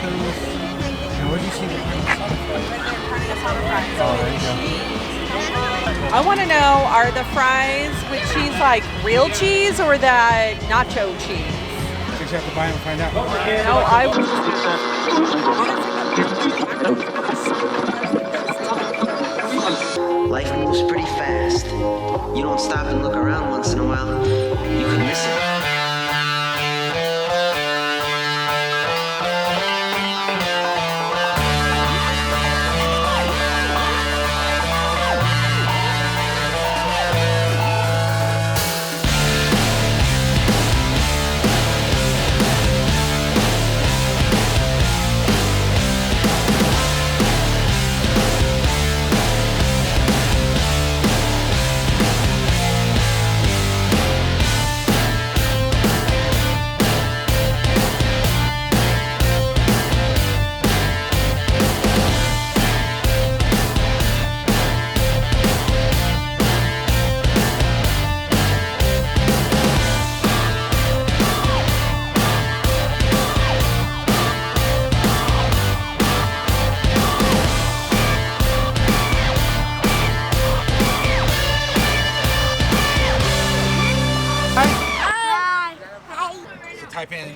those. Where did you see the fries? Oh, there you go. I want to know, are the fries with cheese like real cheese or that nacho cheese? I guess you have to buy them and find out. No, I would. Life moves pretty fast. You don't stop and look around once in a while, you could miss it.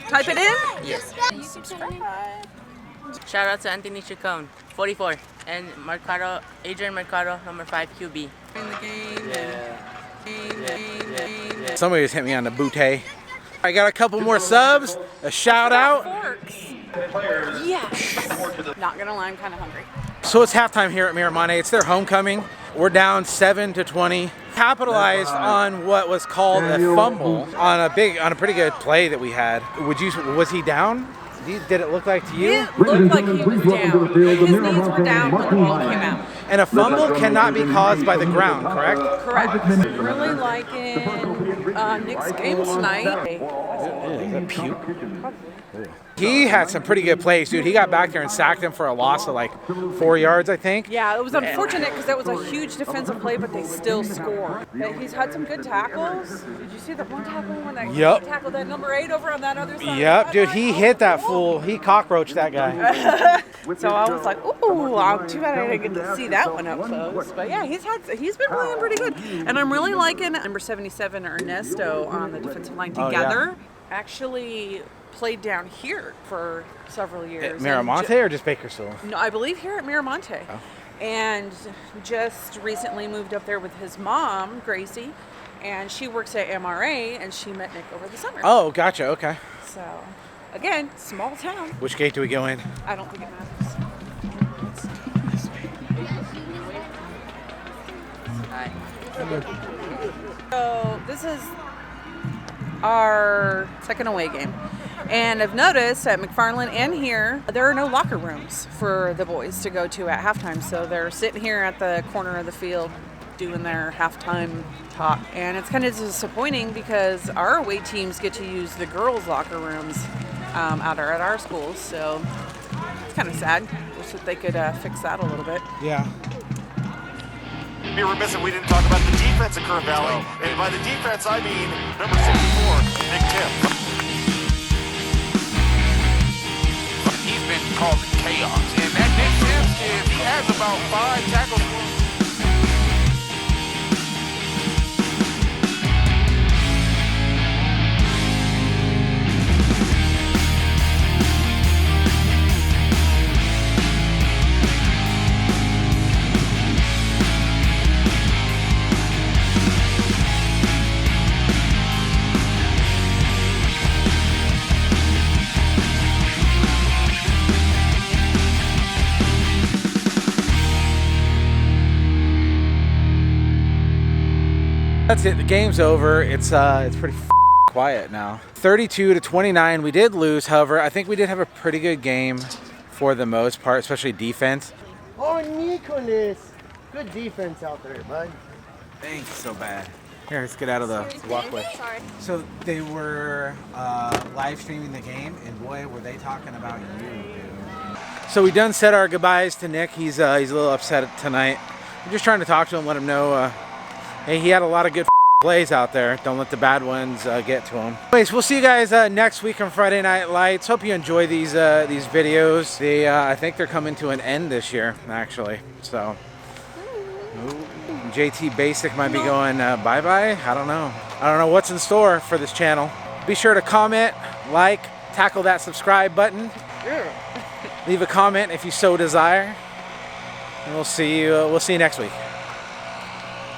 Type it in? Yes. Shout out to Anthony Chacon, 44, and Mercado, Adrian Mercado, number 5 QB. In the game. Yeah. Somebody just hit me on the bootay. I got a couple more subs. A shout out. Forks. Yes. Not gonna lie, I'm kind of hungry. So it's halftime here at Miramonte. It's their homecoming. We're down 7-20. Capitalized on what was called a fumble on a pretty good play that we had. Was he down? Did it look like to you? It looked like he was down. His knees were down when the ball came out. And a fumble cannot be caused by the ground, correct? Correct. Really liking Nick's game tonight. Is that puke? He had some pretty good plays, dude. He got back there and sacked him for a loss of like 4 yards, I think. Yeah, it was unfortunate because that was a huge defensive play, but they still scored. He's had some good tackles. Did you see the one tackle when that tackled that number 8 over on that other side? Yep, dude, he hit that fool. He cockroached that guy. So I was like, ooh, too bad I didn't get to see that one up close. But yeah, he's been playing pretty good. And I'm really liking number 77, Ernesto, on the defensive line together. Actually played down here for several years. At Miramonte or just Bakersfield? No, I believe here at Miramonte. Oh. And just recently moved up there with his mom, Gracie, and she works at MRA, and she met Nick over the summer. Oh, gotcha, okay. So, again, small town. Which gate do we go in? I don't think it matters. Hi. So, this is our second away game. And I've noticed at McFarland and here, there are no locker rooms for the boys to go to at halftime. So they're sitting here at the corner of the field doing their halftime talk. And it's kind of disappointing because our away teams get to use the girls' locker rooms out at our schools. So it's kind of sad. Wish that they could fix that a little bit. Yeah. Be remiss if we didn't talk about the defense at Kern Valley. And by the defense, I mean number 64, Nick Tim. He's been causing chaos. And that Nick Tim kid, he has about 5 tackles. That's it. The game's over. It's pretty quiet now. 32-29. We did lose, however. I think we did have a pretty good game for the most part, especially defense. Oh, Nicholas! Good defense out there, bud. Thanks so bad. Here, let's get out of the walkway. Sorry. So they were live streaming the game, and boy, were they talking about you, dude. So we done said our goodbyes to Nick. He's a little upset tonight. I'm just trying to talk to him, let him know, hey, he had a lot of good plays out there. Don't let the bad ones get to them. Anyways, we'll see you guys next week on Friday Night Lights. Hope you enjoy these videos. I think they're coming to an end this year, actually. So, JT Basic might be going bye-bye. I don't know. I don't know what's in store for this channel. Be sure to comment, like, tackle that subscribe button. Leave a comment if you so desire. And we'll see you next week.